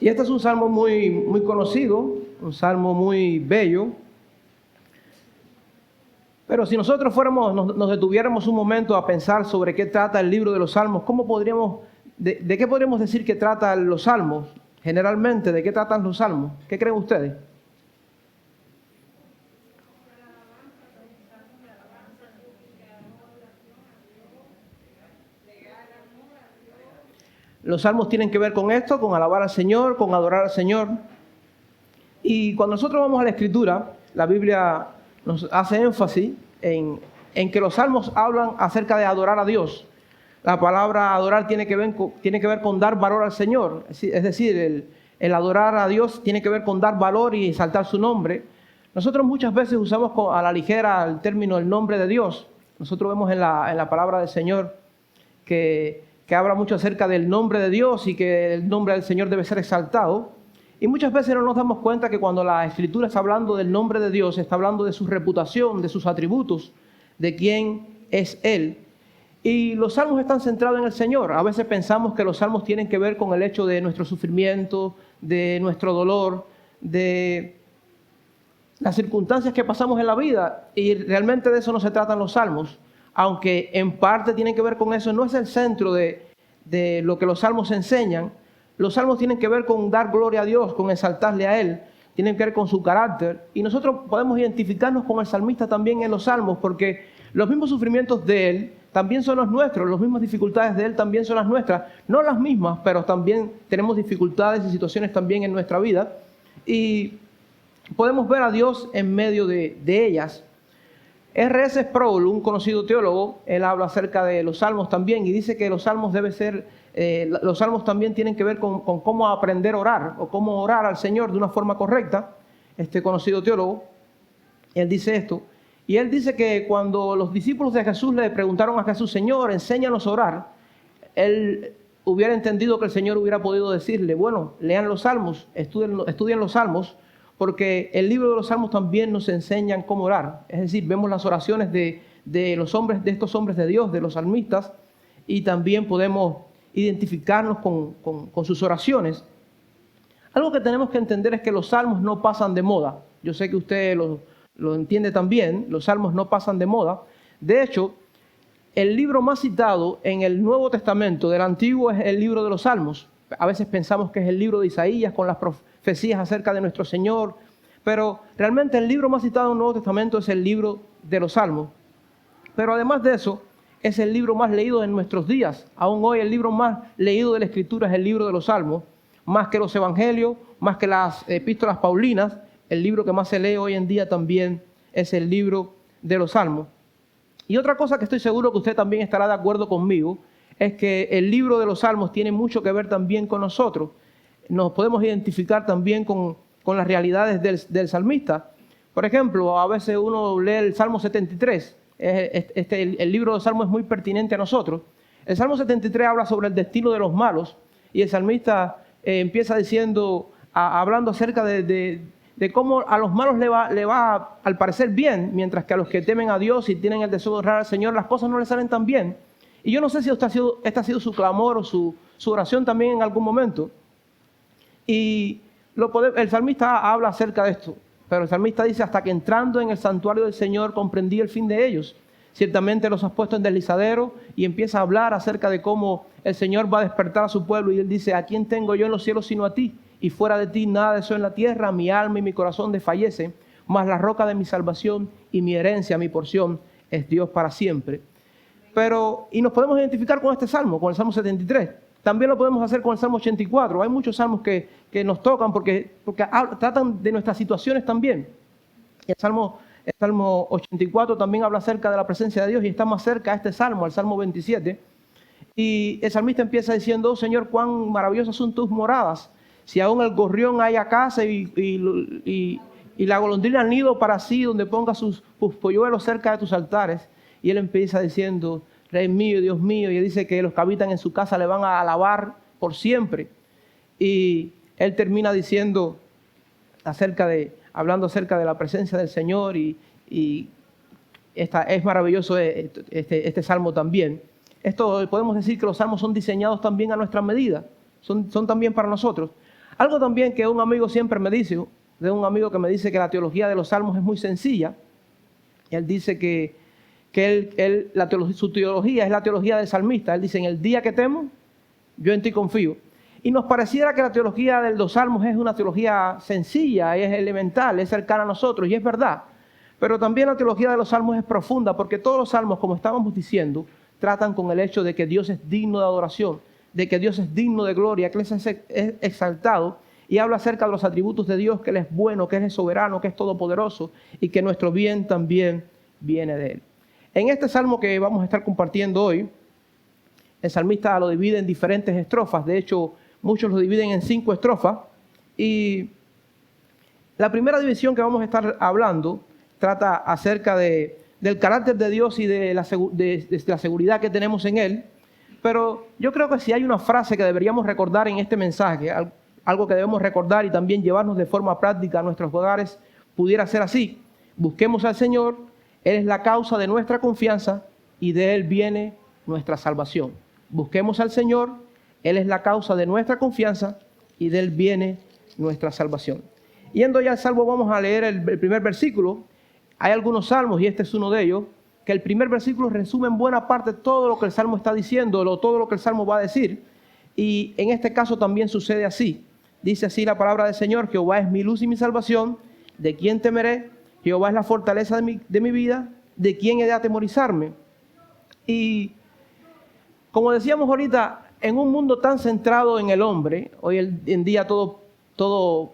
Y este es un salmo muy conocido, un salmo muy bello. Pero si nosotros nos detuviéramos un momento a pensar sobre qué trata el libro de los salmos, ¿de qué podríamos decir que tratan los salmos? Generalmente, ¿de qué tratan los salmos? ¿Qué creen ustedes? Los salmos tienen que ver con esto, con alabar al Señor, con adorar al Señor. Y cuando nosotros vamos a la Escritura, la Biblia nos hace énfasis en que los salmos hablan acerca de adorar a Dios. La palabra adorar tiene que ver con dar valor al Señor. Es decir, el adorar a Dios tiene que ver con dar valor y exaltar su nombre. Nosotros muchas veces usamos a la ligera el término el nombre de Dios. Nosotros vemos en la palabra del Señor que habla mucho acerca del nombre de Dios y que el nombre del Señor debe ser exaltado. Y muchas veces no nos damos cuenta que cuando la Escritura está hablando del nombre de Dios, está hablando de su reputación, de sus atributos, de quién es Él. Y los salmos están centrados en el Señor. A veces pensamos que los salmos tienen que ver con el hecho de nuestro sufrimiento, de nuestro dolor, de las circunstancias que pasamos en la vida. Y realmente de eso no se tratan los salmos. Aunque en parte tienen que ver con eso, no es el centro de lo que los salmos enseñan. Los salmos tienen que ver con dar gloria a Dios, con exaltarle a Él, tienen que ver con su carácter. Y nosotros podemos identificarnos con el salmista también en los salmos, porque los mismos sufrimientos de Él también son los nuestros, las mismas dificultades de Él también son las nuestras. No las mismas, pero también tenemos dificultades y situaciones también en nuestra vida. Y podemos ver a Dios en medio de ellas. R.S. Sproul, un conocido teólogo, él habla acerca de los salmos también y dice que los salmos los salmos también tienen que ver con cómo aprender a orar o cómo orar al Señor de una forma correcta. Este conocido teólogo, él dice esto. Y él dice que cuando los discípulos de Jesús le preguntaron a Jesús, Señor, enséñanos a orar, él hubiera entendido que el Señor hubiera podido decirle, bueno, lean los salmos, estudien los salmos, porque el libro de los salmos también nos enseñan cómo orar. Es decir, vemos las oraciones de estos hombres de Dios, de los salmistas, y también podemos identificarnos con sus oraciones. Algo que tenemos que entender es que los salmos no pasan de moda. Yo sé que usted lo entiende también, los salmos no pasan de moda. De hecho, el libro más citado en el Nuevo Testamento del Antiguo es el libro de los salmos. A veces pensamos que es el libro de Isaías con las profecías acerca de nuestro Señor, pero realmente el libro más citado en el Nuevo Testamento es el libro de los salmos. Pero además de eso, es el libro más leído en nuestros días. Aún hoy el libro más leído de la Escritura es el libro de los salmos, más que los evangelios, más que las epístolas paulinas. El libro que más se lee hoy en día también es el libro de los salmos. Y otra cosa que estoy seguro que usted también estará de acuerdo conmigo es que el libro de los salmos tiene mucho que ver también con nosotros. Nos podemos identificar también con las realidades del salmista. Por ejemplo, a veces uno lee el Salmo 73. El libro de los salmos es muy pertinente a nosotros. El Salmo 73 habla sobre el destino de los malos y el salmista empieza hablando acerca de cómo a los malos le va al parecer bien, mientras que a los que temen a Dios y tienen el deseo de honrar al Señor, las cosas no les salen tan bien. Y yo no sé si este ha sido su clamor o su oración también en algún momento. Y el salmista habla acerca de esto, pero el salmista dice, hasta que entrando en el santuario del Señor comprendí el fin de ellos. Ciertamente los has puesto en deslizadero, y empieza a hablar acerca de cómo el Señor va a despertar a su pueblo. Y él dice, ¿a quién tengo yo en los cielos sino a ti? Y fuera de ti nada deseo en la tierra, mi alma y mi corazón desfallecen, mas la roca de mi salvación y mi herencia, mi porción, es Dios para siempre. Y nos podemos identificar con este salmo, con el Salmo 73. También lo podemos hacer con el Salmo 84. Hay muchos salmos que nos tocan porque tratan de nuestras situaciones también. El Salmo 84 también habla acerca de la presencia de Dios y está más cerca a este salmo, al Salmo 27. Y el salmista empieza diciendo, oh Señor, cuán maravillosas son tus moradas. Si aún el gorrión haya casa y la golondrina al nido para sí, donde ponga sus polluelos cerca de tus altares. Y él empieza diciendo, Rey mío, Dios mío, y él dice que los que habitan en su casa le van a alabar por siempre. Y él termina diciendo, hablando acerca de la presencia del Señor, y es maravilloso este salmo también. Esto podemos decir que los salmos son diseñados también a nuestra medida, son también para nosotros. Algo también que un amigo siempre me dice, de un amigo que me dice que la teología de los salmos es muy sencilla. Él dice que su teología es la teología del salmista. Él dice, en el día que temo, yo en ti confío. Y nos pareciera que la teología de los salmos es una teología sencilla, es elemental, es cercana a nosotros, y es verdad. Pero también la teología de los salmos es profunda, porque todos los salmos, como estábamos diciendo, tratan con el hecho de que Dios es digno de adoración, de que Dios es digno de gloria, que Él es exaltado, y habla acerca de los atributos de Dios, que Él es bueno, que Él es soberano, que es todopoderoso, y que nuestro bien también viene de Él. En este salmo que vamos a estar compartiendo hoy, el salmista lo divide en diferentes estrofas. De hecho, muchos lo dividen en 5 estrofas. Y la primera división que vamos a estar hablando trata acerca del carácter de Dios y de la seguridad que tenemos en Él. Pero yo creo que si hay una frase que deberíamos recordar en este mensaje, algo que debemos recordar y también llevarnos de forma práctica a nuestros hogares, pudiera ser así: busquemos al Señor, Él es la causa de nuestra confianza y de Él viene nuestra salvación. Busquemos al Señor, Él es la causa de nuestra confianza y de Él viene nuestra salvación. Yendo ya al salmo, vamos a leer el primer versículo. Hay algunos salmos, y este es uno de ellos, que el primer versículo resume en buena parte todo lo que el salmo está diciendo, todo lo que el salmo va a decir. Y en este caso también sucede así. Dice así la palabra del Señor: Jehová es mi luz y mi salvación, ¿de quién temeré? Jehová es la fortaleza de mi vida, ¿de quién he de atemorizarme? Y como decíamos ahorita, en un mundo tan centrado en el hombre, hoy en día todo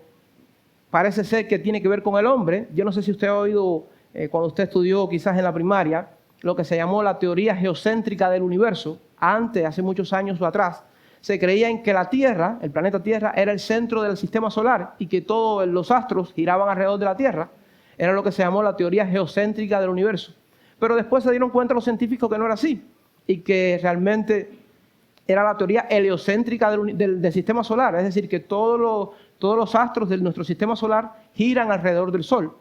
parece ser que tiene que ver con el hombre. Yo no sé si usted ha oído, cuando usted estudió quizás en la primaria, lo que se llamó la teoría geocéntrica del universo. Antes, hace muchos años atrás, se creía en que la Tierra, el planeta Tierra, era el centro del sistema solar y que todos los astros giraban alrededor de la Tierra. Era lo que se llamó la teoría geocéntrica del universo. Pero después se dieron cuenta los científicos que no era así y que realmente era la teoría heliocéntrica del sistema solar. Es decir, que todos los astros de nuestro sistema solar giran alrededor del Sol.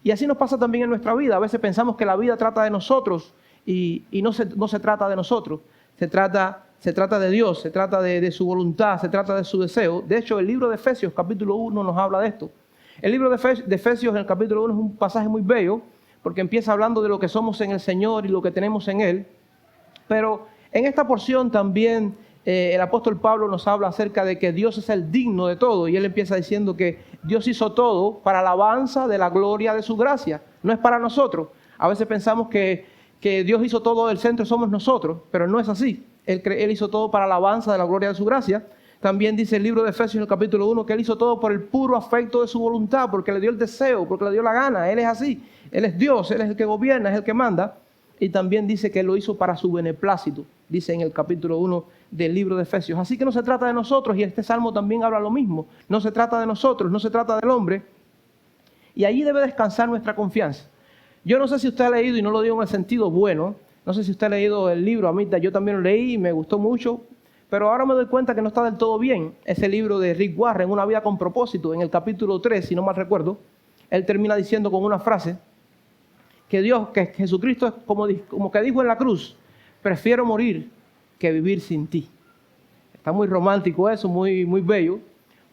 Y así nos pasa también en nuestra vida. A veces pensamos que la vida trata de nosotros y no se trata de nosotros. Se trata de Dios, se trata de su voluntad, se trata de su deseo. De hecho, el libro de Efesios, capítulo 1, nos habla de esto. El libro de Efesios, en el capítulo 1, es un pasaje muy bello, porque empieza hablando de lo que somos en el Señor y lo que tenemos en Él. Pero en esta porción también el apóstol Pablo nos habla acerca de que Dios es el digno de todo. Y él empieza diciendo que Dios hizo todo para la alabanza de la gloria de su gracia. No es para nosotros. A veces pensamos que Dios hizo todo, el centro somos nosotros, pero no es así. Él hizo todo para la alabanza de la gloria de su gracia. También dice el libro de Efesios en el capítulo 1 que Él hizo todo por el puro afecto de su voluntad, porque le dio el deseo, porque le dio la gana. Él es así. Él es Dios, Él es el que gobierna, es el que manda. Y también dice que Él lo hizo para su beneplácito, dice en el capítulo 1 del libro de Efesios. Así que no se trata de nosotros, y este salmo también habla lo mismo. No se trata de nosotros, no se trata del hombre. Y allí debe descansar nuestra confianza. Yo no sé si usted ha leído, y no lo digo en el sentido bueno, no sé si usted ha leído el libro, yo también lo leí y me gustó mucho, pero ahora me doy cuenta que no está del todo bien. Ese libro de Rick Warren, Una vida con propósito, en el capítulo 3, si no mal recuerdo, él termina diciendo con una frase que Jesucristo es como que dijo en la cruz: prefiero morir que vivir sin ti. Está muy romántico eso, muy, muy bello,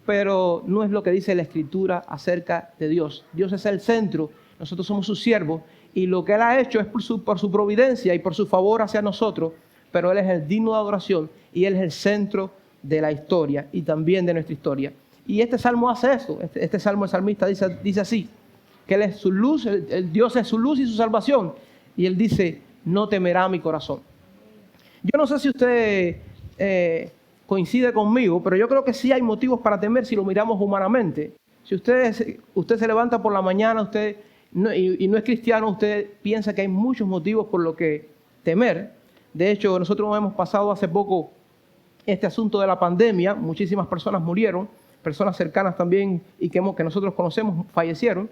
pero no es lo que dice la Escritura acerca de Dios. Dios es el centro, nosotros somos sus siervos, y lo que Él ha hecho es por su providencia y por su favor hacia nosotros, pero Él es el digno de adoración y Él es el centro de la historia y también de nuestra historia. Y este salmo hace eso. Este salmo, el salmista dice así, que Él es su luz, el Dios es su luz y su salvación. Y Él dice: no temerá mi corazón. Yo no sé si usted coincide conmigo, pero yo creo que sí hay motivos para temer si lo miramos humanamente. Si usted se levanta por la mañana y no es cristiano, usted piensa que hay muchos motivos por los que temer. De hecho, nosotros hemos pasado hace poco este asunto de la pandemia. Muchísimas personas murieron, personas cercanas también y que nosotros conocemos fallecieron.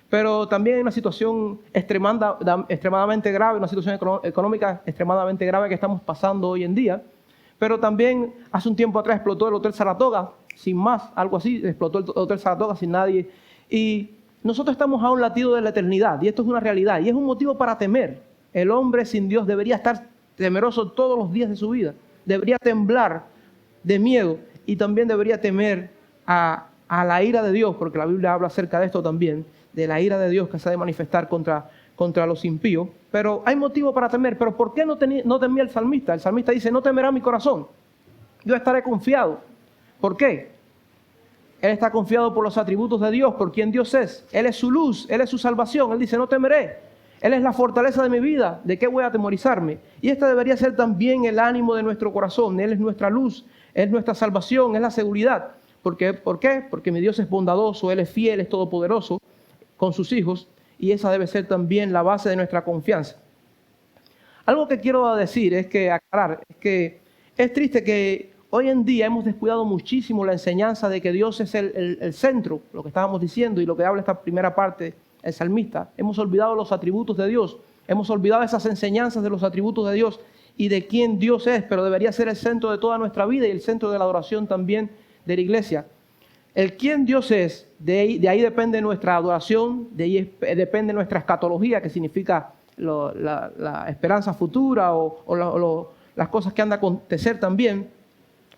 Pero también hay una situación extremadamente grave, una situación económica extremadamente grave que estamos pasando hoy en día. Pero también hace un tiempo atrás explotó el Hotel Saratoga, sin más, algo así, explotó el Hotel Saratoga sin nadie. Y nosotros estamos a un latido de la eternidad, y esto es una realidad, y es un motivo para temer. El hombre sin Dios debería estar temeroso todos los días de su vida, debería temblar de miedo, y también debería temer a la ira de Dios, porque la Biblia habla acerca de esto también, de la ira de Dios que se ha de manifestar contra los impíos. Pero hay motivo para temer. Pero ¿por qué no temía el salmista? El salmista dice, no temerá mi corazón, yo estaré confiado. ¿Por qué? Él está confiado por los atributos de Dios, por quien Dios es. Él es su luz, Él es su salvación. Él dice, no temeré. Él es la fortaleza de mi vida. ¿De qué voy a atemorizarme? Y este debería ser también el ánimo de nuestro corazón. Él es nuestra luz, es nuestra salvación, es la seguridad. ¿Por qué? Porque mi Dios es bondadoso, Él es fiel, es todopoderoso con sus hijos. Y esa debe ser también la base de nuestra confianza. Algo que quiero decir es que es triste que hoy en día hemos descuidado muchísimo la enseñanza de que Dios es el centro, lo que estábamos diciendo y lo que habla esta primera parte, el salmista. Hemos olvidado los atributos de Dios, hemos olvidado esas enseñanzas de los atributos de Dios y de quién Dios es, pero debería ser el centro de toda nuestra vida y el centro de la adoración también de la iglesia. El quién Dios es, de ahí depende nuestra adoración, de ahí depende nuestra escatología, que significa la esperanza futura o las cosas que han de acontecer también.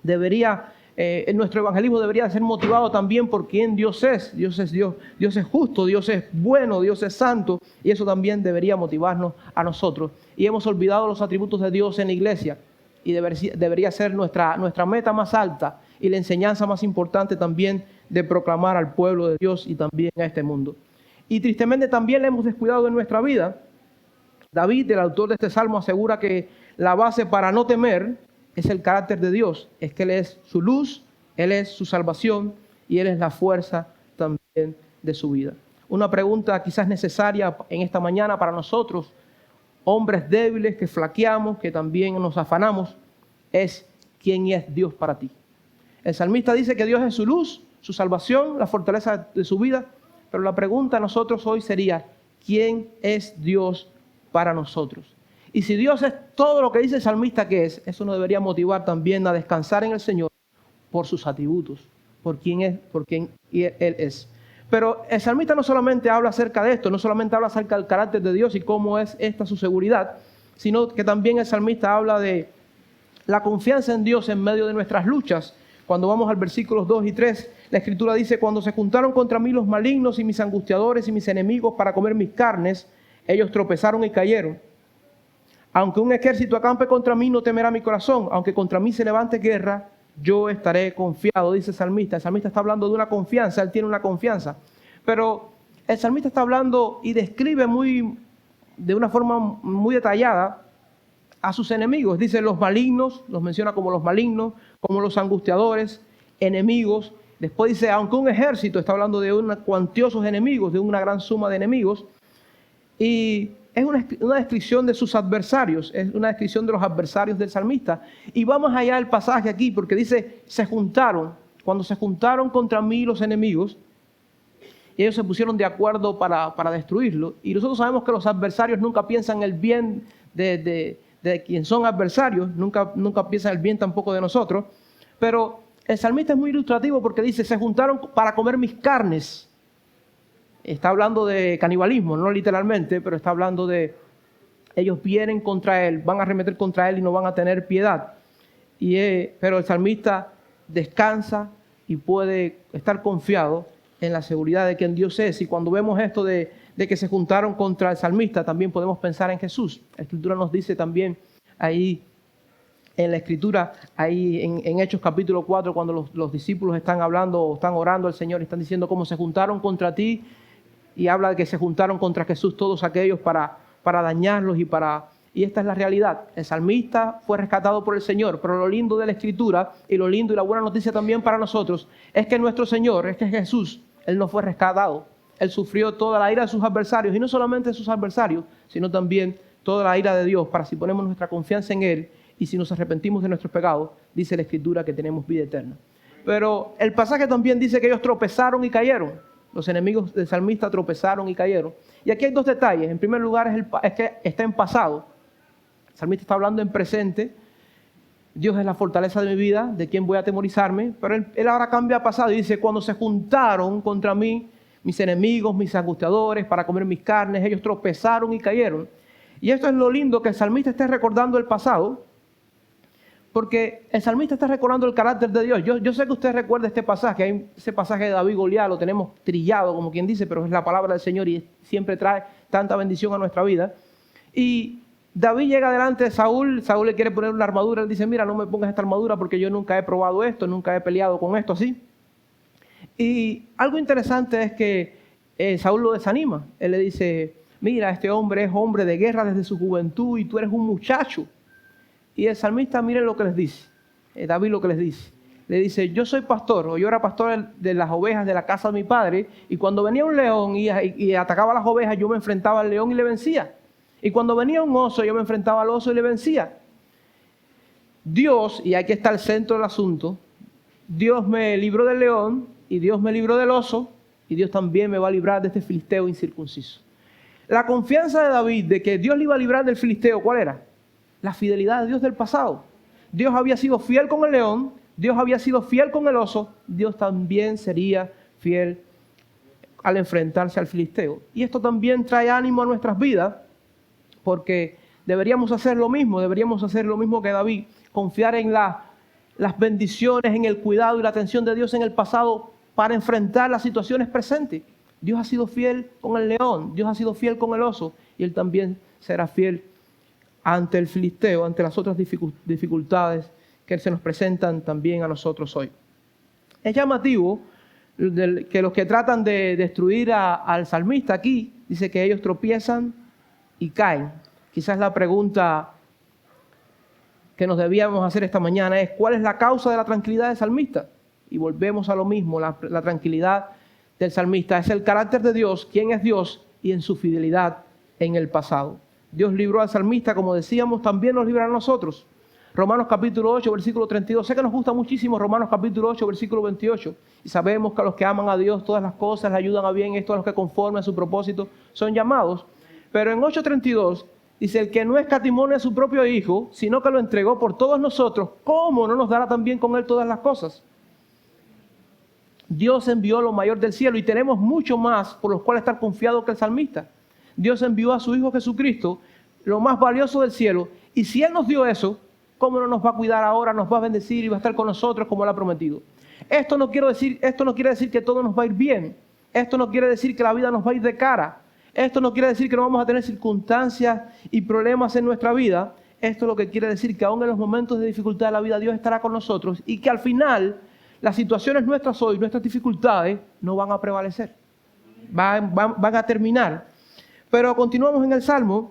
Nuestro evangelismo debería ser motivado también por quién Dios es. Dios es Dios, Dios es justo, Dios es bueno, Dios es santo, y eso también debería motivarnos a nosotros. Y hemos olvidado los atributos de Dios en la iglesia, y debería ser nuestra meta más alta y la enseñanza más importante también de proclamar al pueblo de Dios y también a este mundo. Y tristemente también le hemos descuidado en nuestra vida. David, el autor de este salmo, asegura que la base para no temer es el carácter de Dios, es que Él es su luz, Él es su salvación y Él es la fuerza también de su vida. Una pregunta quizás necesaria en esta mañana para nosotros, hombres débiles que flaqueamos, que también nos afanamos, es ¿quién es Dios para ti? El salmista dice que Dios es su luz, su salvación, la fortaleza de su vida, pero la pregunta a nosotros hoy sería, ¿quién es Dios para nosotros? Y si Dios es todo lo que dice el salmista que es, eso nos debería motivar también a descansar en el Señor por sus atributos, por quién Él es. Pero el salmista no solamente habla acerca de esto, no solamente habla acerca del carácter de Dios y cómo es esta su seguridad, sino que también el salmista habla de la confianza en Dios en medio de nuestras luchas. Cuando vamos al versículos 2 y 3, la Escritura dice, cuando se juntaron contra mí los malignos y mis angustiadores y mis enemigos para comer mis carnes, ellos tropezaron y cayeron. Aunque un ejército acampe contra mí, no temerá mi corazón. Aunque contra mí se levante guerra, yo estaré confiado, dice el salmista. El salmista está hablando de una confianza, él tiene una confianza. Pero el salmista está hablando y describe de una forma muy detallada a sus enemigos. Dice los malignos, los menciona como los malignos, como los angustiadores, enemigos. Después dice, aunque un ejército, está hablando de cuantiosos enemigos, de una gran suma de enemigos. Y es una descripción de sus adversarios, es una descripción de los adversarios del salmista. Y vamos allá del pasaje aquí, porque dice, cuando se juntaron contra mí los enemigos, y ellos se pusieron de acuerdo para destruirlo. Y nosotros sabemos que los adversarios nunca piensan el bien de quien son adversarios, nunca piensan el bien tampoco de nosotros. Pero el salmista es muy ilustrativo porque dice, se juntaron para comer mis carnes. Está hablando de canibalismo, no literalmente, pero está hablando de ellos vienen contra él, van a arremeter contra él y no van a tener piedad. Pero el salmista descansa y puede estar confiado en la seguridad de quien Dios es. Y cuando vemos esto de que se juntaron contra el salmista, también podemos pensar en Jesús. La Escritura nos dice también ahí, en la Escritura, ahí en Hechos capítulo 4, cuando los discípulos están hablando o están orando al Señor, están diciendo cómo se juntaron contra ti, y habla de que se juntaron contra Jesús todos aquellos para dañarlos y esta es la realidad. El salmista fue rescatado por el Señor, pero lo lindo de la Escritura y lo lindo y la buena noticia también para nosotros es que nuestro Señor, es que Jesús, Él no fue rescatado. Él sufrió toda la ira de sus adversarios y no solamente de sus adversarios, sino también toda la ira de Dios para si ponemos nuestra confianza en Él y si nos arrepentimos de nuestros pecados, dice la Escritura que tenemos vida eterna. Pero el pasaje también dice que ellos tropezaron y cayeron. Los enemigos del salmista tropezaron y cayeron. Y aquí hay dos detalles. En primer lugar es que está en pasado. El salmista está hablando en presente. Dios es la fortaleza de mi vida, de quién voy a atemorizarme. Pero él ahora cambia a pasado y dice, cuando se juntaron contra mí, mis enemigos, mis angustiadores, para comer mis carnes, ellos tropezaron y cayeron. Y esto es lo lindo, que el salmista esté recordando el pasado, Porque el salmista está recordando el carácter de Dios. Yo sé que usted recuerda este pasaje, ese pasaje de David y Goliat, lo tenemos trillado, como quien dice, pero es la palabra del Señor y siempre trae tanta bendición a nuestra vida. Y David llega delante de Saúl le quiere poner una armadura, él dice, mira, no me pongas esta armadura porque yo nunca he probado esto, nunca he peleado con esto así. Y algo interesante es que Saúl lo desanima, él le dice, mira, este hombre es hombre de guerra desde su juventud y tú eres un muchacho. Y el salmista, miren lo que les dice, David lo que les dice. Le dice, yo soy pastor, o yo era pastor de las ovejas de la casa de mi padre, y cuando venía un león y atacaba a las ovejas, yo me enfrentaba al león y le vencía. Y cuando venía un oso, yo me enfrentaba al oso y le vencía. Dios, y aquí está el centro del asunto, Dios me libró del león, y Dios me libró del oso, y Dios también me va a librar de este filisteo incircunciso. La confianza de David de que Dios le iba a librar del filisteo, ¿cuál era? La fidelidad de Dios del pasado. Dios había sido fiel con el león, Dios había sido fiel con el oso, Dios también sería fiel al enfrentarse al filisteo. Y esto también trae ánimo a nuestras vidas, porque deberíamos hacer lo mismo que David, confiar en las bendiciones, en el cuidado y la atención de Dios en el pasado para enfrentar las situaciones presentes. Dios ha sido fiel con el león, Dios ha sido fiel con el oso, y Él también será fiel ante el filisteo, ante las otras dificultades que se nos presentan también a nosotros hoy. Es llamativo que los que tratan de destruir al salmista aquí, dice que ellos tropiezan y caen. Quizás la pregunta que nos debíamos hacer esta mañana es, ¿cuál es la causa de la tranquilidad del salmista? Y volvemos a lo mismo, la tranquilidad del salmista es el carácter de Dios, quién es Dios y en su fidelidad en el pasado. Dios libró al salmista, como decíamos, también nos librará a nosotros. Romanos capítulo 8, versículo 32. Sé que nos gusta muchísimo Romanos capítulo 8, versículo 28. Y sabemos que a los que aman a Dios todas las cosas le ayudan a bien, esto a los que conforme a su propósito son llamados. Pero en 8:32 dice, el que no escatimó a su propio Hijo, sino que lo entregó por todos nosotros, ¿cómo no nos dará también con Él todas las cosas? Dios envió lo mayor del cielo y tenemos mucho más por los cuales estar confiados que el salmista. Dios envió a su Hijo Jesucristo, lo más valioso del cielo, y si Él nos dio eso, ¿cómo no nos va a cuidar ahora, nos va a bendecir y va a estar con nosotros como Él ha prometido? Esto no quiere decir que todo nos va a ir bien. Esto no quiere decir que la vida nos va a ir de cara. Esto no quiere decir que no vamos a tener circunstancias y problemas en nuestra vida. Esto lo que quiere decir que aún en los momentos de dificultad de la vida Dios estará con nosotros y que al final las situaciones nuestras hoy, nuestras dificultades, no van a prevalecer. Van a terminar. Pero continuamos en el Salmo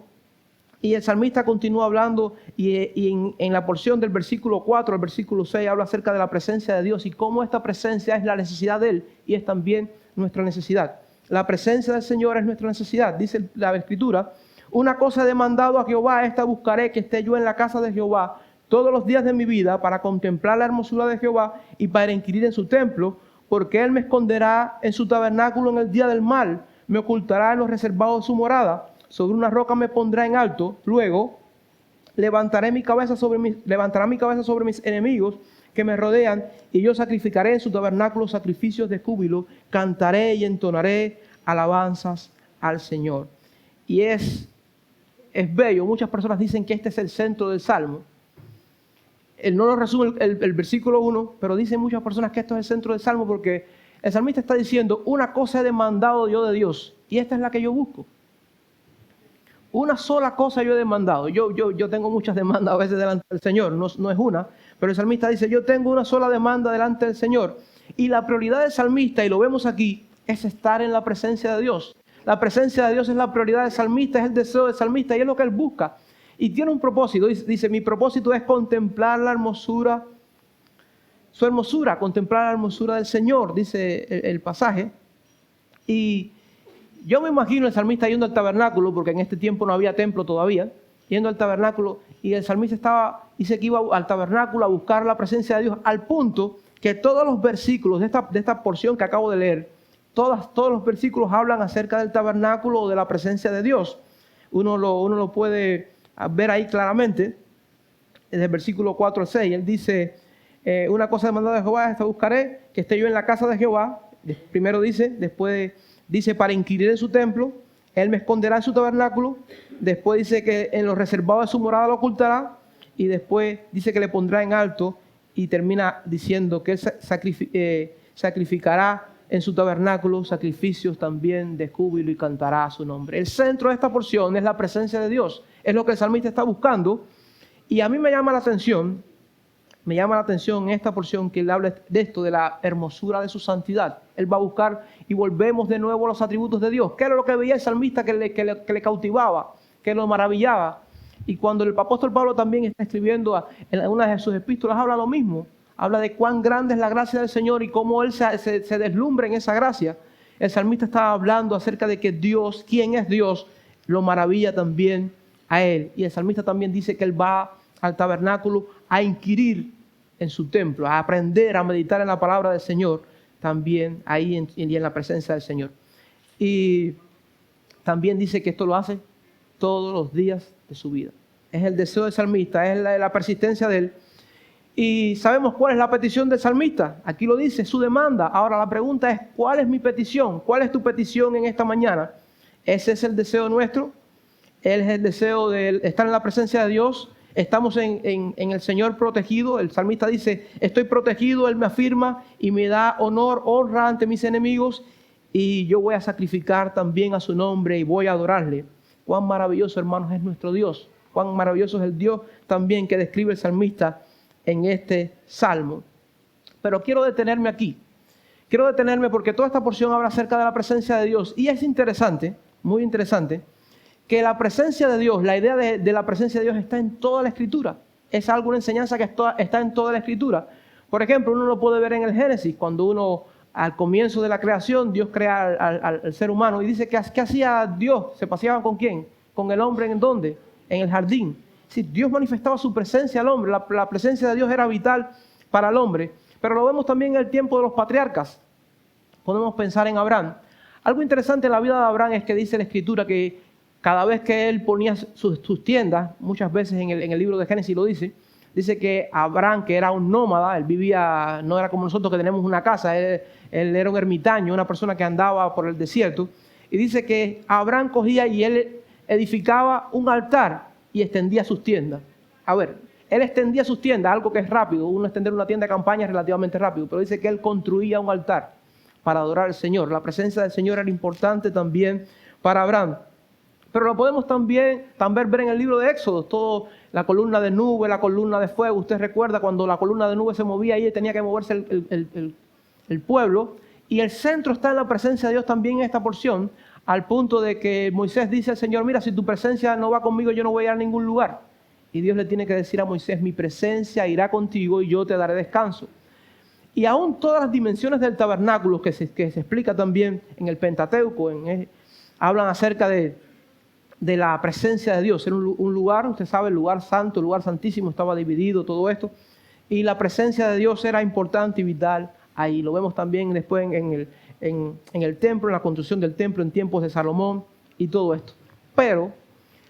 y el salmista continúa hablando y en la porción del versículo 4 al versículo 6 habla acerca de la presencia de Dios y cómo esta presencia es la necesidad de Él y es también nuestra necesidad. La presencia del Señor es nuestra necesidad, dice la Escritura. Una cosa he demandado a Jehová, esta buscaré, que esté yo en la casa de Jehová todos los días de mi vida para contemplar la hermosura de Jehová y para inquirir en su templo, porque Él me esconderá en su tabernáculo en el día del mal, me ocultará en los reservados de su morada, sobre una roca me pondrá en alto, luego levantará mi cabeza sobre mis enemigos que me rodean, y yo sacrificaré en su tabernáculo sacrificios de júbilo, cantaré y entonaré alabanzas al Señor. Y es bello, muchas personas dicen que este es el centro del Salmo. Él no lo resume el versículo 1, pero dicen muchas personas que esto es el centro del Salmo porque el salmista está diciendo, una cosa he demandado yo de Dios, y esta es la que yo busco. Una sola cosa yo he demandado. Yo tengo muchas demandas a veces delante del Señor, no es una, pero el salmista dice, yo tengo una sola demanda delante del Señor. Y la prioridad del salmista, y lo vemos aquí, es estar en la presencia de Dios. La presencia de Dios es la prioridad del salmista, es el deseo del salmista y es lo que él busca. Y tiene un propósito, dice, mi propósito es contemplar la hermosura, su hermosura, contemplar la hermosura del Señor, dice el pasaje. Y yo me imagino el salmista yendo al tabernáculo, porque en este tiempo no había templo todavía, yendo al tabernáculo, y el salmista dice que iba al tabernáculo a buscar la presencia de Dios, al punto que todos los versículos de esta porción que acabo de leer, todos los versículos hablan acerca del tabernáculo o de la presencia de Dios. Uno lo puede ver ahí claramente, desde el versículo 4 al 6, él dice, una cosa demandada de Jehová, esta buscaré, que esté yo en la casa de Jehová. Primero dice, después dice, para inquirir en su templo, Él me esconderá en su tabernáculo. Después dice que en los reservados de su morada lo ocultará. y después dice que le pondrá en alto y termina diciendo que él sacrificará en su tabernáculo sacrificios también de júbilo y cantará a su nombre. El centro de esta porción es la presencia de Dios. Es lo que el salmista está buscando. Y a mí me llama la atención en esta porción que él habla de esto, de la hermosura de su santidad. Él va a buscar y volvemos de nuevo a los atributos de Dios. ¿Qué era lo que veía el salmista que le cautivaba, que lo maravillaba? Y cuando el apóstol Pablo también está escribiendo en una de sus epístolas, habla lo mismo. Habla de cuán grande es la gracia del Señor y cómo Él se deslumbra en esa gracia. El salmista estaba hablando acerca de que Dios, quien es Dios, lo maravilla también a Él. Y el salmista también dice que Él va al tabernáculo a inquirir en su templo, a aprender, a meditar en la palabra del Señor, también ahí en la presencia del Señor. Y también dice que esto lo hace todos los días de su vida. Es el deseo del salmista, es la persistencia de él. Y sabemos cuál es la petición del salmista. Aquí lo dice, su demanda. Ahora la pregunta es, ¿cuál es mi petición? ¿Cuál es tu petición en esta mañana? Ese es el deseo nuestro. Él es el deseo de estar en la presencia de Dios. Estamos en el Señor protegido. El salmista dice, estoy protegido. Él me afirma y me da honra ante mis enemigos. Y yo voy a sacrificar también a su nombre y voy a adorarle. Cuán maravilloso, hermanos, es nuestro Dios. Cuán maravilloso es el Dios también que describe el salmista en este salmo. Pero quiero detenerme aquí. Quiero detenerme porque toda esta porción habla acerca de la presencia de Dios. Y es interesante, muy interesante, que la presencia de Dios, la idea de la presencia de Dios está en toda la Escritura. Es una enseñanza que está en toda la Escritura. Por ejemplo, uno lo puede ver en el Génesis, cuando uno, al comienzo de la creación, Dios crea al ser humano y dice, ¿qué hacía Dios? ¿Se paseaba con quién? Con el hombre, ¿en dónde? En el jardín. Sí, Dios manifestaba su presencia al hombre, la presencia de Dios era vital para el hombre, pero lo vemos también en el tiempo de los patriarcas. Podemos pensar en Abraham. Algo interesante en la vida de Abraham es que dice la Escritura que cada vez que él ponía sus tiendas, muchas veces en el libro de Génesis lo dice que Abraham, que era un nómada, él vivía, no era como nosotros que tenemos una casa, él era un ermitaño, una persona que andaba por el desierto, y dice que Abraham cogía y él edificaba un altar y extendía sus tiendas. A ver, él extendía sus tiendas, algo que es rápido. Uno extender una tienda de campaña es relativamente rápido, pero dice que él construía un altar para adorar al Señor. La presencia del Señor era importante también para Abraham. Pero lo podemos también ver en el libro de Éxodo, todo la columna de nube, la columna de fuego. Usted recuerda cuando la columna de nube se movía y tenía que moverse el pueblo. Y el centro está en la presencia de Dios también en esta porción, al punto de que Moisés dice al Señor, mira, si tu presencia no va conmigo, yo no voy a ir a ningún lugar. Y Dios le tiene que decir a Moisés, mi presencia irá contigo y yo te daré descanso. Y aún todas las dimensiones del tabernáculo que se explica también en el Pentateuco, hablan acerca de la presencia de Dios. Era un lugar, usted sabe, el lugar santo, el lugar santísimo, estaba dividido, todo esto. Y la presencia de Dios era importante y vital ahí. Lo vemos también después en el templo, en la construcción del templo en tiempos de Salomón y todo esto. Pero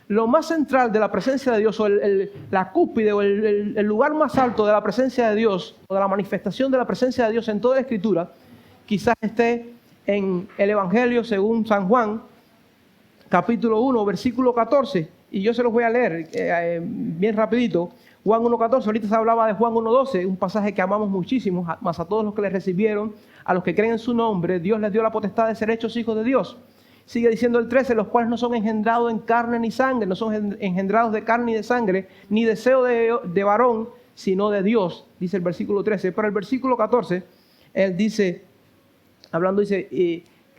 lo más central de la presencia de Dios, o la cúspide, o el lugar más alto de la presencia de Dios, o de la manifestación de la presencia de Dios en toda la Escritura, quizás esté en el Evangelio según San Juan, capítulo 1, versículo 14. Y yo se los voy a leer bien rapidito. Juan 1.14, ahorita se hablaba de Juan 1.12, un pasaje que amamos muchísimo, más a todos los que le recibieron, a los que creen en su nombre, Dios les dio la potestad de ser hechos hijos de Dios. Sigue diciendo el 13, los cuales no son engendrados en carne ni sangre, no son engendrados de carne ni de sangre, ni deseo de varón, sino de Dios, dice el versículo 13. Pero el versículo 14, él dice, hablando, dice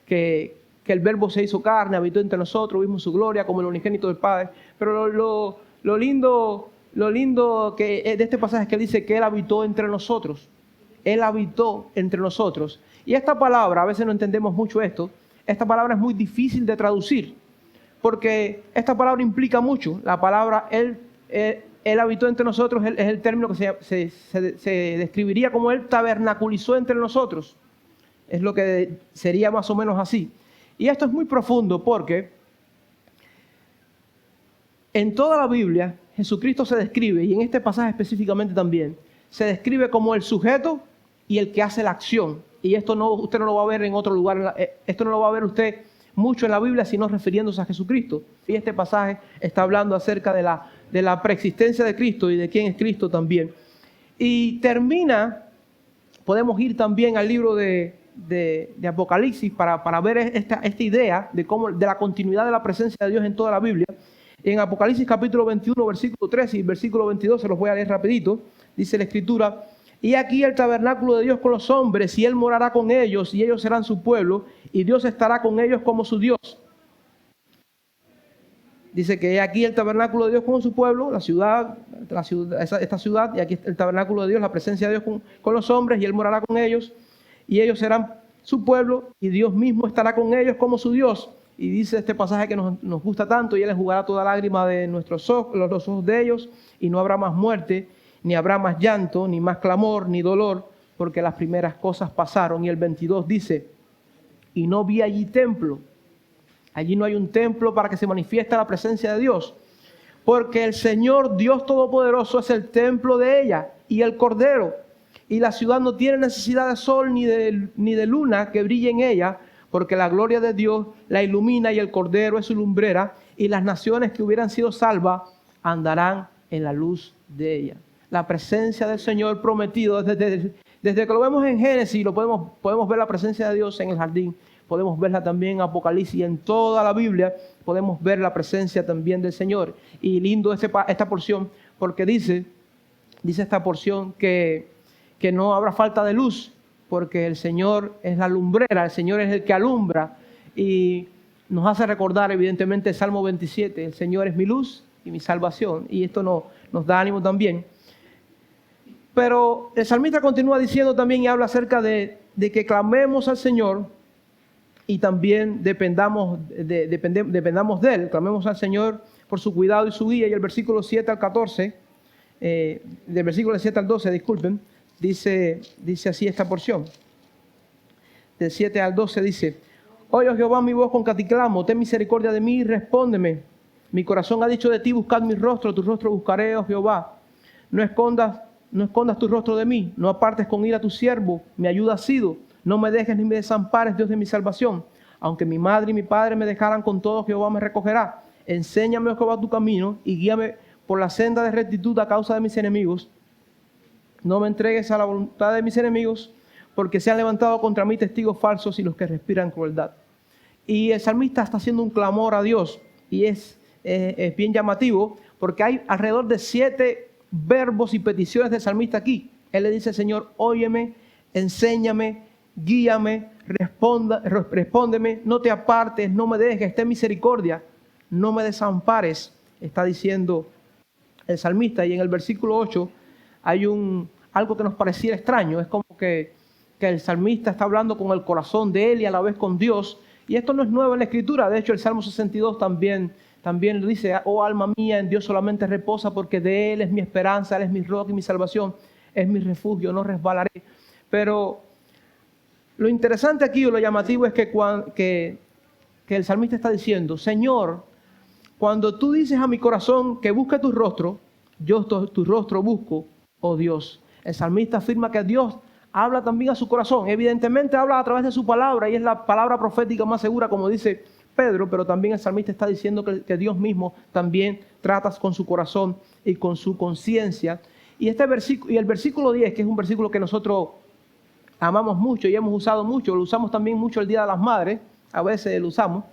que el verbo se hizo carne, habitó entre nosotros, vimos su gloria como el unigénito del Padre. Pero lo lindo de este pasaje es que él dice que él habitó entre nosotros. Él habitó entre nosotros. Y esta palabra, a veces no entendemos mucho esto, esta palabra es muy difícil de traducir, porque esta palabra implica mucho. La palabra él habitó entre nosotros es el término que se describiría como él tabernaculizó entre nosotros. Es lo que sería más o menos así. Y esto es muy profundo porque en toda la Biblia Jesucristo se describe, y en este pasaje específicamente también, se describe como el sujeto y el que hace la acción. Y esto usted no lo va a ver en otro lugar, esto no lo va a ver usted mucho en la Biblia, sino refiriéndose a Jesucristo. Y este pasaje está hablando acerca de de la preexistencia de Cristo y de quién es Cristo también. Y termina, podemos ir también al libro de Apocalipsis para ver esta idea de la continuidad de la presencia de Dios en toda la Biblia. En Apocalipsis capítulo 21, versículo 13 y versículo 22, se los voy a leer rapidito, dice la Escritura: y aquí el tabernáculo de Dios con los hombres, y Él morará con ellos, y ellos serán su pueblo, y Dios estará con ellos como su Dios. Dice que aquí el tabernáculo de Dios como su pueblo, esta ciudad, y aquí el tabernáculo de Dios, la presencia de Dios con los hombres, y Él morará con ellos, y ellos serán su pueblo, y Dios mismo estará con ellos como su Dios. Y dice este pasaje que nos gusta tanto: y Él enjugará toda lágrima de nuestros ojos, los ojos de ellos, y no habrá más muerte, ni habrá más llanto, ni más clamor, ni dolor, porque las primeras cosas pasaron. Y el 22 dice: y no vi allí templo. Allí no hay un templo para que se manifieste la presencia de Dios, porque el Señor Dios Todopoderoso es el templo de ella, y el Cordero. Y la ciudad no tiene necesidad de sol ni de luna que brille en ella, porque la gloria de Dios la ilumina, y el Cordero es su lumbrera, y las naciones que hubieran sido salvas andarán en la luz de ella. La presencia del Señor prometido, desde que lo vemos en Génesis, podemos ver la presencia de Dios en el jardín, podemos verla también en Apocalipsis, y en toda la Biblia podemos ver la presencia también del Señor. Y lindo esta porción, porque dice esta porción que no habrá falta de luz, porque el Señor es la lumbrera, el Señor es el que alumbra, y nos hace recordar evidentemente el Salmo 27, el Señor es mi luz y mi salvación, y esto nos da ánimo también. Pero el salmista continúa diciendo también, y habla acerca de que clamemos al Señor y también dependamos de Él, clamemos al Señor por su cuidado y su guía. Y el versículo 7 al 14, del versículo 7 al 12, disculpen, dice así esta porción. Del 7 al 12 dice: oye, Jehová, mi voz con que te clamo, ten misericordia de mí y respóndeme. Mi corazón ha dicho de ti: buscad mi rostro, tu rostro buscaré, oh Jehová. No escondas tu rostro de mí, no apartes con ira a tu siervo, mi ayuda ha sido. No me dejes ni me desampares, Dios de mi salvación. Aunque mi madre y mi padre me dejaran, con todo Jehová me recogerá. Enséñame, oh Jehová, tu camino, y guíame por la senda de rectitud a causa de mis enemigos. No me entregues a la voluntad de mis enemigos, porque se han levantado contra mí testigos falsos y los que respiran crueldad. Y el salmista está haciendo un clamor a Dios, y es bien llamativo, porque hay alrededor de 7 verbos y peticiones del salmista aquí. Él le dice: Señor, óyeme, enséñame, guíame, respóndeme, no te apartes, no me dejes, ten misericordia, no me desampares, está diciendo el salmista. Y en el versículo 8 hay algo que nos pareciera extraño. Es como que el salmista está hablando con el corazón de él y a la vez con Dios. Y esto no es nuevo en la Escritura. De hecho, el Salmo 62 también lo dice: oh alma mía, en Dios solamente reposa, porque de Él es mi esperanza, Él es mi roca y mi salvación, es mi refugio, no resbalaré. Pero lo interesante aquí, o lo llamativo, es que el salmista está diciendo: Señor, cuando tú dices a mi corazón que busque tu rostro, yo tu rostro busco, oh Dios. El salmista afirma que Dios habla también a su corazón. Evidentemente habla a través de su palabra, y es la palabra profética más segura, como dice Pedro, pero también el salmista está diciendo que Dios mismo también trata con su corazón y con su conciencia. Y el versículo 10, que es un versículo que nosotros amamos mucho y hemos usado mucho, lo usamos también mucho el Día de las Madres, a veces lo usamos,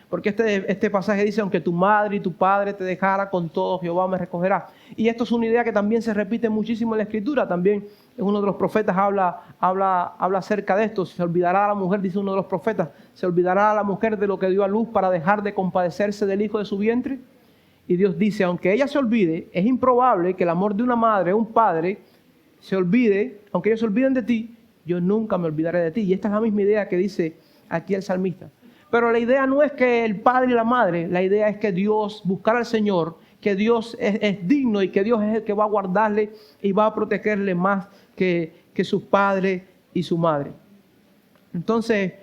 porque este pasaje dice: aunque tu madre y tu padre te dejara, con todo Jehová me recogerá. Y esto es una idea que también se repite muchísimo en la Escritura. También uno de los profetas habla acerca de esto. Se olvidará la mujer, dice uno de los profetas, se olvidará la mujer de lo que dio a luz para dejar de compadecerse del hijo de su vientre. Y Dios dice: aunque ella se olvide, es improbable que el amor de una madre o un padre se olvide. Aunque ellos se olviden de ti, yo nunca me olvidaré de ti. Y esta es la misma idea que dice aquí el salmista. Pero la idea no es que el padre y la madre, la idea es que Dios, buscar al Señor, que Dios es digno y que Dios es el que va a guardarle y va a protegerle más que su padre y su madre. Entonces,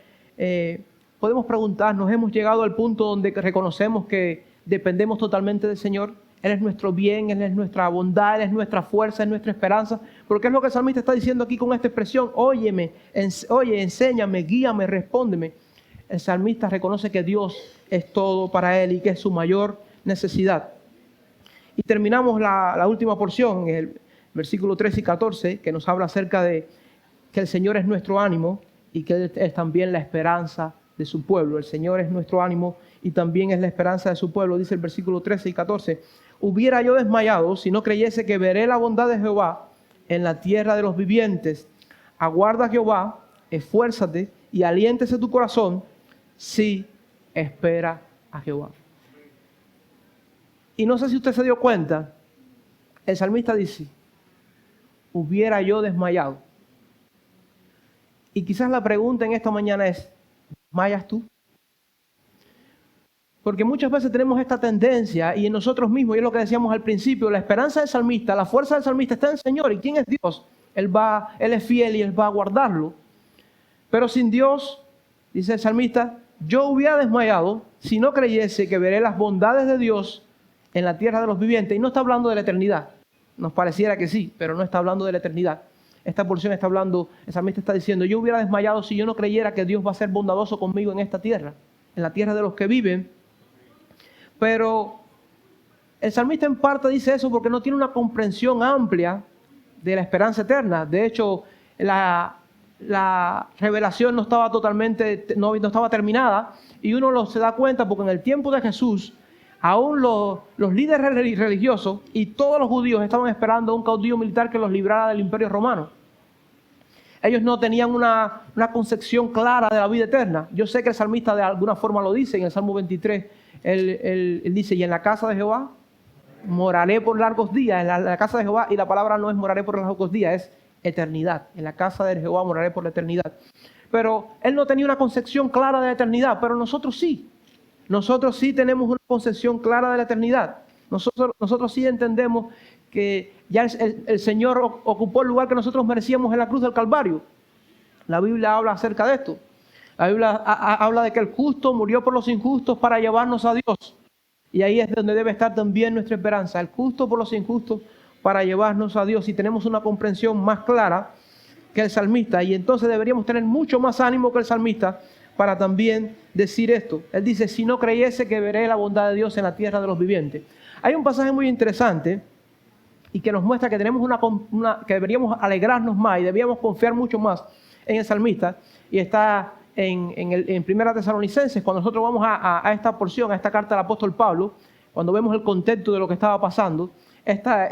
podemos preguntarnos: ¿hemos llegado al punto donde reconocemos que dependemos totalmente del Señor? Él es nuestro bien, Él es nuestra bondad, Él es nuestra fuerza, es nuestra esperanza. Porque es lo que el salmista está diciendo aquí con esta expresión: óyeme, enséñame, guíame, respóndeme. El salmista reconoce que Dios es todo para él y que es su mayor necesidad. Y terminamos la última porción, el versículo 13 y 14, que nos habla acerca de que el Señor es nuestro ánimo y que Él es también la esperanza de su pueblo. El Señor es nuestro ánimo y también es la esperanza de su pueblo, dice el versículo 13 y 14. Hubiera yo desmayado si no creyese que veré la bondad de Jehová en la tierra de los vivientes. Aguarda a Jehová, esfuérzate y aliéntese tu corazón si espera a Jehová. Y no sé si usted se dio cuenta, el salmista dice, hubiera yo desmayado. Y quizás la pregunta en esta mañana es, ¿desmayas tú? Porque muchas veces tenemos esta tendencia y en nosotros mismos, y es lo que decíamos al principio, la esperanza del salmista, la fuerza del salmista está en el Señor. ¿Y quién es Dios? Él es fiel y Él va a guardarlo. Pero sin Dios, dice el salmista, yo hubiera desmayado si no creyese que veré las bondades de Dios en la tierra de los vivientes. Y no está hablando de la eternidad. Nos pareciera que sí, pero no está hablando de la eternidad. Esta porción está hablando, el salmista está diciendo, yo hubiera desmayado si yo no creyera que Dios va a ser bondadoso conmigo en esta tierra, en la tierra de los que viven. Pero el salmista en parte dice eso porque no tiene una comprensión amplia de la esperanza eterna. De hecho, la revelación no estaba no estaba terminada, y uno se da cuenta porque en el tiempo de Jesús, aún los líderes religiosos y todos los judíos estaban esperando a un caudillo militar que los librara del imperio romano. Ellos no tenían una concepción clara de la vida eterna. Yo sé que el salmista de alguna forma lo dice en el Salmo 23. Él dice, y en la casa de Jehová moraré por largos días. En la casa de Jehová, y la palabra no es moraré por largos días, es eternidad. En la casa de Jehová moraré por la eternidad. Pero él no tenía una concepción clara de la eternidad, pero nosotros sí. Nosotros sí tenemos una concepción clara de la eternidad. Nosotros sí entendemos que ya el Señor ocupó el lugar que nosotros merecíamos en la cruz del Calvario. La Biblia habla acerca de esto. La Biblia habla de que el justo murió por los injustos para llevarnos a Dios. Y ahí es donde debe estar también nuestra esperanza. El justo por los injustos para llevarnos a Dios. Y tenemos una comprensión más clara que el salmista. Y entonces deberíamos tener mucho más ánimo que el salmista para también decir esto. Él dice, si no creyese que veré la bondad de Dios en la tierra de los vivientes. Hay un pasaje muy interesante y que nos muestra que tenemos que deberíamos alegrarnos más y deberíamos confiar mucho más en el salmista. Y está en Primera Tesalonicenses, cuando nosotros vamos a esta porción, a esta carta del apóstol Pablo, cuando vemos el contexto de lo que estaba pasando, esta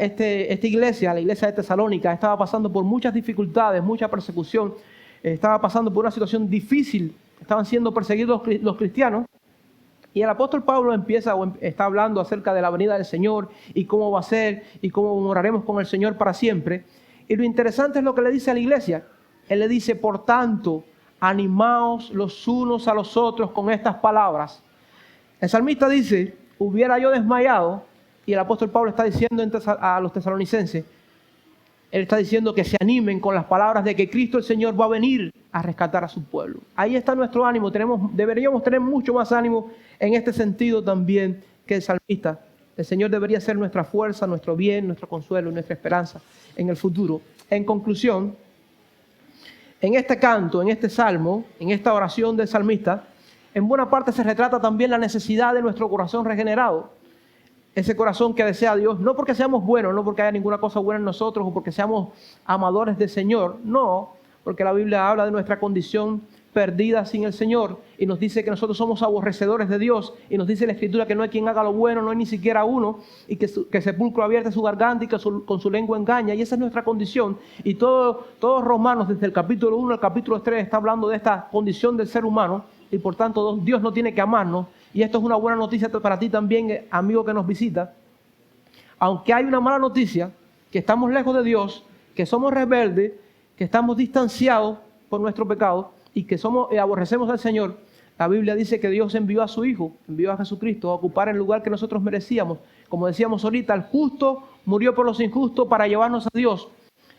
iglesia, la iglesia de Tesalónica, estaba pasando por muchas dificultades, mucha persecución, estaba pasando por una situación difícil, estaban siendo perseguidos los cristianos, y el apóstol Pablo está hablando acerca de la venida del Señor y cómo va a ser y cómo moraremos con el Señor para siempre. Y lo interesante es lo que le dice a la iglesia. Él le dice, por tanto, animaos los unos a los otros con estas palabras. El salmista dice, hubiera yo desmayado, y el apóstol Pablo está diciendo a los tesalonicenses, él está diciendo que se animen con las palabras de que Cristo el Señor va a venir a rescatar a su pueblo. Ahí está nuestro ánimo. Deberíamos tener mucho más ánimo en este sentido también que el salmista. El Señor debería ser nuestra fuerza, nuestro bien, nuestro consuelo, nuestra esperanza en el futuro. En conclusión, en este canto, en este salmo, en esta oración del salmista, en buena parte se retrata también la necesidad de nuestro corazón regenerado. Ese corazón que desea a Dios, no porque seamos buenos, no porque haya ninguna cosa buena en nosotros o porque seamos amadores del Señor, no, porque la Biblia habla de nuestra condición perdida sin el Señor y nos dice que nosotros somos aborrecedores de Dios y nos dice la Escritura que no hay quien haga lo bueno, no hay ni siquiera uno, y que sepulcro abierta su garganta y que con su lengua engaña, y esa es nuestra condición. Y todos Romanos desde el capítulo 1 al capítulo 3 está hablando de esta condición del ser humano y por tanto Dios no tiene que amarnos. Y esto es una buena noticia para ti también, amigo que nos visita. Aunque hay una mala noticia, que estamos lejos de Dios, que somos rebeldes, que estamos distanciados por nuestro pecado y que aborrecemos al Señor, la Biblia dice que Dios envió a su Hijo, envió a Jesucristo a ocupar el lugar que nosotros merecíamos. Como decíamos ahorita, el justo murió por los injustos para llevarnos a Dios.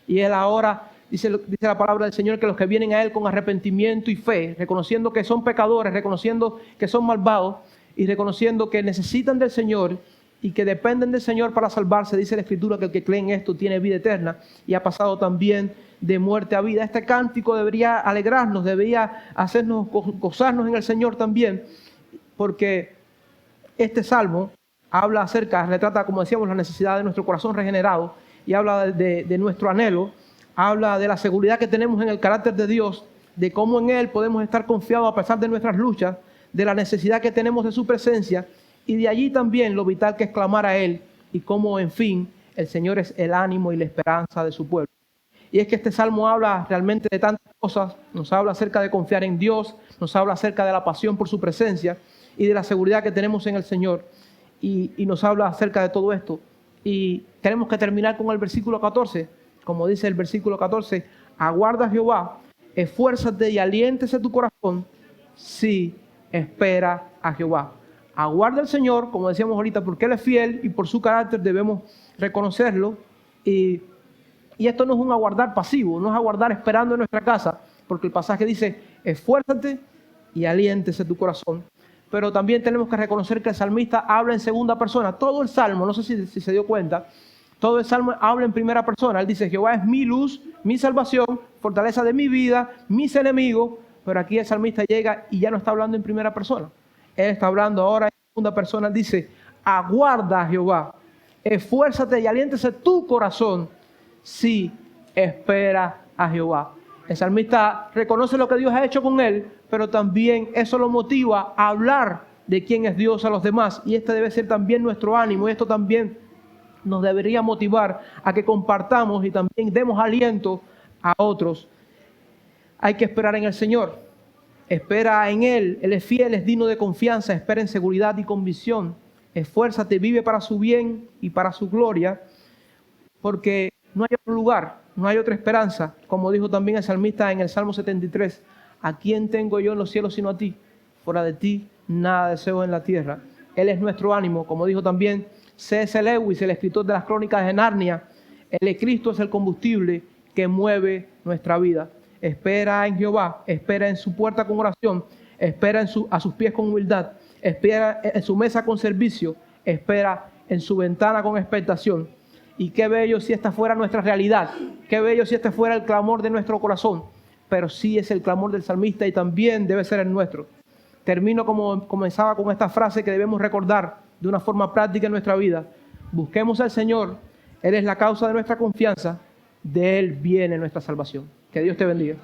Y Él ahora, dice la palabra del Señor, que los que vienen a Él con arrepentimiento y fe, reconociendo que son pecadores, reconociendo que son malvados y reconociendo que necesitan del Señor y que dependen del Señor para salvarse, dice la Escritura que el que cree en esto tiene vida eterna y ha pasado también de muerte a vida. Este cántico debería alegrarnos, debería hacernos gozarnos en el Señor también, porque este salmo habla acerca, retrata, como decíamos, la necesidad de nuestro corazón regenerado y habla de nuestro anhelo, habla de la seguridad que tenemos en el carácter de Dios, de cómo en Él podemos estar confiados a pesar de nuestras luchas, de la necesidad que tenemos de su presencia y de allí también lo vital que es clamar a Él y cómo, en fin, el Señor es el ánimo y la esperanza de su pueblo. Y es que este salmo habla realmente de tantas cosas, nos habla acerca de confiar en Dios, nos habla acerca de la pasión por su presencia y de la seguridad que tenemos en el Señor y nos habla acerca de todo esto. Y tenemos que terminar con el versículo 14, como dice el versículo 14, aguarda a Jehová, esfuérzate y aliéntese tu corazón si espera a Jehová. Aguarda al Señor, como decíamos ahorita, porque Él es fiel y por su carácter debemos reconocerlo. Y esto no es un aguardar pasivo, no es aguardar esperando en nuestra casa, porque el pasaje dice, esfuérzate y aliéntese tu corazón. Pero también tenemos que reconocer que el salmista habla en segunda persona. Todo el salmo, no sé si se dio cuenta, todo el salmo habla en primera persona. Él dice, Jehová es mi luz, mi salvación, fortaleza de mi vida, mis enemigos. Pero aquí el salmista llega y ya no está hablando en primera persona. Él está hablando ahora en segunda persona. Él dice, aguarda a Jehová, esfuérzate y aliéntese tu corazón si espera a Jehová. El salmista reconoce lo que Dios ha hecho con él, pero también eso lo motiva a hablar de quién es Dios a los demás. Y este debe ser también nuestro ánimo. Y esto también nos debería motivar a que compartamos y también demos aliento a otros. Hay que esperar en el Señor. Espera en Él. Él es fiel, es digno de confianza. Espera en seguridad y convicción. Esfuérzate, vive para su bien y para su gloria. Porque no hay otro lugar, no hay otra esperanza. Como dijo también el salmista en el Salmo 73. ¿A quién tengo yo en los cielos sino a ti? Fuera de ti, nada deseo en la tierra. Él es nuestro ánimo. Como dijo también C.S. Lewis, el escritor de las Crónicas de Narnia. El Cristo es el combustible que mueve nuestra vida. Espera en Jehová, espera en su puerta con oración, espera a sus pies con humildad, espera en su mesa con servicio, espera en su ventana con expectación. Y qué bello si esta fuera nuestra realidad, qué bello si este fuera el clamor de nuestro corazón, pero sí es el clamor del salmista y también debe ser el nuestro. Termino como comenzaba con esta frase que debemos recordar de una forma práctica en nuestra vida. Busquemos al Señor, Él es la causa de nuestra confianza, de Él viene nuestra salvación. Que Dios te bendiga.